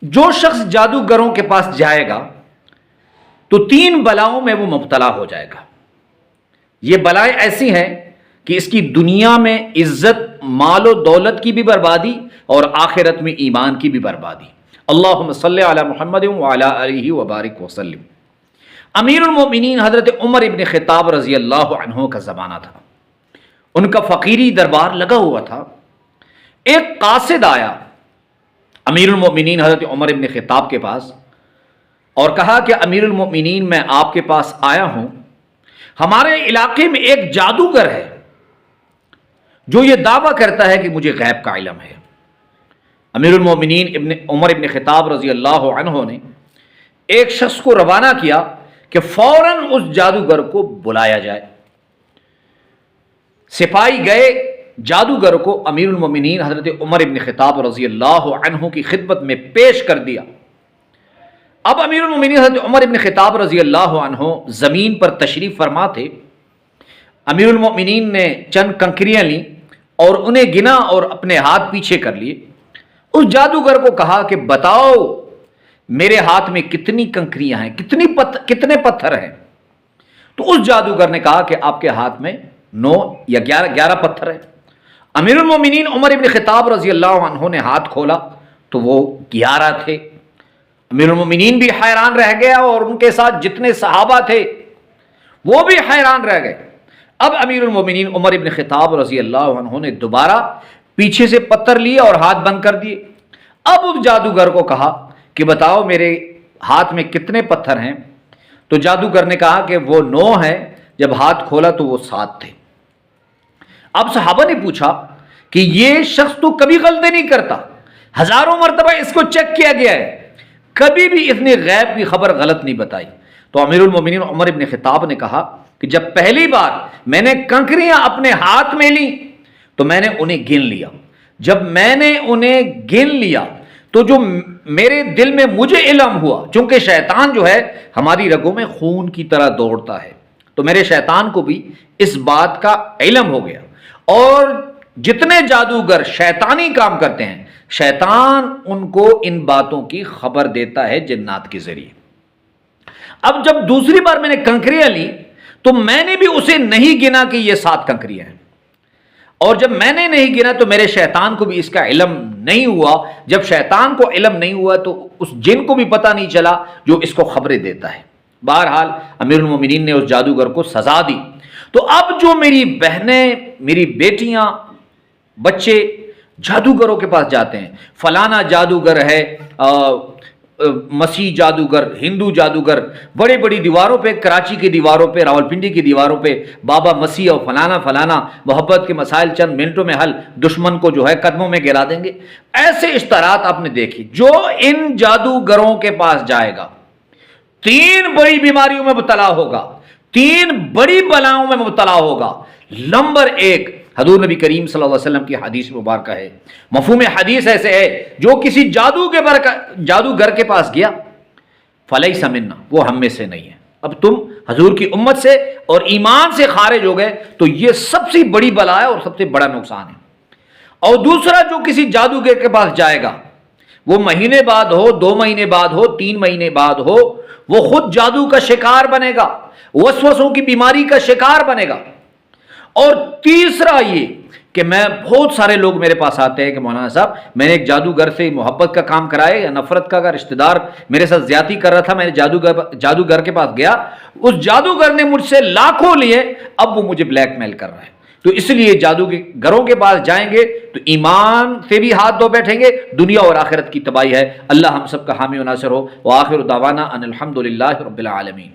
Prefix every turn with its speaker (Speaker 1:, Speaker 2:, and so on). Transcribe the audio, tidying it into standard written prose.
Speaker 1: جو شخص جادوگروں کے پاس جائے گا تو 3 بلاؤں میں وہ مبتلا ہو جائے گا۔ یہ بلائیں ایسی ہیں کہ اس کی دنیا میں عزت، مال و دولت کی بھی بربادی اور آخرت میں ایمان کی بھی بربادی۔ اللہم صلی علی محمد وعلی آلہ وبارک وسلم۔ امیر المومنین حضرت عمر ابن خطاب رضی اللہ عنہ کا زمانہ تھا، ان کا فقیری دربار لگا ہوا تھا۔ ایک قاصد آیا امیر المومنین حضرت عمر ابن خطاب کے پاس اور کہا کہ امیر المومنین میں آپ کے پاس آیا ہوں، ہمارے علاقے میں ایک جادوگر ہے جو یہ دعویٰ کرتا ہے کہ مجھے غیب کا علم ہے۔ امیر المومنین عمر ابن خطاب رضی اللہ عنہ نے ایک شخص کو روانہ کیا کہ فوراً اس جادوگر کو بلایا جائے۔ سپاہی گئے، جادوگر کو امیر المومنین حضرت عمر ابن خطاب رضی اللہ عنہ کی خدمت میں پیش کر دیا۔ اب امیر المومنین حضرت عمر ابن خطاب رضی اللہ عنہ زمین پر تشریف فرما تھے۔ امیر المومنین نے چند کنکریاں لیں اور انہیں گنا اور اپنے ہاتھ پیچھے کر لیے۔ اس جادوگر کو کہا کہ بتاؤ میرے ہاتھ میں کتنی کنکریاں ہیں، کتنے پتھر ہیں؟ تو اس جادوگر نے کہا کہ آپ کے ہاتھ میں 9 یا 11 پتھر ہیں۔ امیر المومنین عمر ابن خطاب رضی اللہ عنہ نے ہاتھ کھولا تو وہ 11 تھے۔ امیر المومنین بھی حیران رہ گیا اور ان کے ساتھ جتنے صحابہ تھے وہ بھی حیران رہ گئے۔ اب امیر المومنین عمر ابن خطاب رضی اللہ عنہ نے دوبارہ پیچھے سے پتھر لیے اور ہاتھ بند کر دیے۔ اب اس جادوگر کو کہا کہ بتاؤ میرے ہاتھ میں کتنے پتھر ہیں؟ تو جادوگر نے کہا کہ وہ 9 ہیں، جب ہاتھ کھولا تو وہ 7 تھے۔ اب صحابہ نے پوچھا کہ یہ شخص تو کبھی غلطی نہیں کرتا، ہزاروں مرتبہ اس کو چیک کیا گیا ہے، کبھی بھی اس نے غیب کی خبر غلط نہیں بتائی۔ تو امیر المومنین عمر ابن خطاب نے کہا کہ جب پہلی بار میں نے کنکریاں اپنے ہاتھ میں لیں تو میں نے انہیں گن لیا، جب میں نے انہیں گن لیا تو جو میرے دل میں مجھے علم ہوا، چونکہ شیطان جو ہے ہماری رگوں میں خون کی طرح دوڑتا ہے، تو میرے شیطان کو بھی اس بات کا علم ہو گیا۔ اور جتنے جادوگر شیطانی کام کرتے ہیں، شیطان ان کو ان باتوں کی خبر دیتا ہے جنات کے ذریعے۔ اب جب دوسری بار میں نے کنکریاں لی تو میں نے بھی اسے نہیں گنا کہ یہ 7 کنکریاں ہیں، اور جب میں نے نہیں گنا تو میرے شیطان کو بھی اس کا علم نہیں ہوا۔ جب شیطان کو علم نہیں ہوا تو اس جن کو بھی پتہ نہیں چلا جو اس کو خبریں دیتا ہے۔ بہرحال امیر المومنین نے اس جادوگر کو سزا دی۔ تو اب جو میری بہنیں، میری بیٹیاں، بچے جادوگروں کے پاس جاتے ہیں، فلانا جادوگر ہے، مسیح جادوگر، ہندو جادوگر، بڑی بڑی دیواروں پہ، کراچی کی دیواروں پہ، راولپنڈی کی دیواروں پہ بابا مسیح اور فلانا محبت کے مسائل چند منٹوں میں حل، دشمن کو جو ہے قدموں میں گرا دیں گے، ایسے اشتہارات آپ نے دیکھی۔ جو ان جادوگروں کے پاس جائے گا 3 بڑی بیماریوں میں مبتلا ہوگا، 3 بڑی بلاؤں میں مبتلا ہوگا۔ نمبر 1 حضور نبی کریم صلی اللہ علیہ وسلم کی حدیث مبارکہ ہے، مفہوم حدیث ایسے ہے، جو کسی جادوگر کے پاس گیا فلیس منا، وہ ہم میں سے نہیں ہے۔ اب تم حضور کی امت سے اور ایمان سے خارج ہو گئے تو یہ سب سے بڑی بلا ہے اور سب سے بڑا نقصان ہے۔ اور دوسرا، جو کسی جادوگر کے پاس جائے گا، وہ مہینے بعد ہو، 2 مہینے بعد ہو، 3 مہینے بعد ہو، وہ خود جادو کا شکار بنے گا، وسوسوں کی بیماری کا شکار بنے گا۔ اور تیسرا یہ کہ بہت سارے لوگ میرے پاس آتے ہیں کہ مولانا صاحب میں نے ایک جادوگر سے محبت کا کام کرائے یا نفرت کا رشتہ دار میرے ساتھ زیادتی کر رہا تھا، میں نے جادوگر کے پاس گیا، اس جادوگر نے مجھ سے لاکھوں لیے، اب وہ مجھے بلیک میل کر رہا ہے۔ تو اس لیے جادوگروں کے پاس جائیں گے تو ایمان سے بھی ہاتھ دھو بیٹھیں گے، دنیا اور آخرت کی تباہی ہے۔ اللہ ہم سب کا حامی و ناصر ہو۔ وآخر دعوانا ان الحمد للہ رب العالمین۔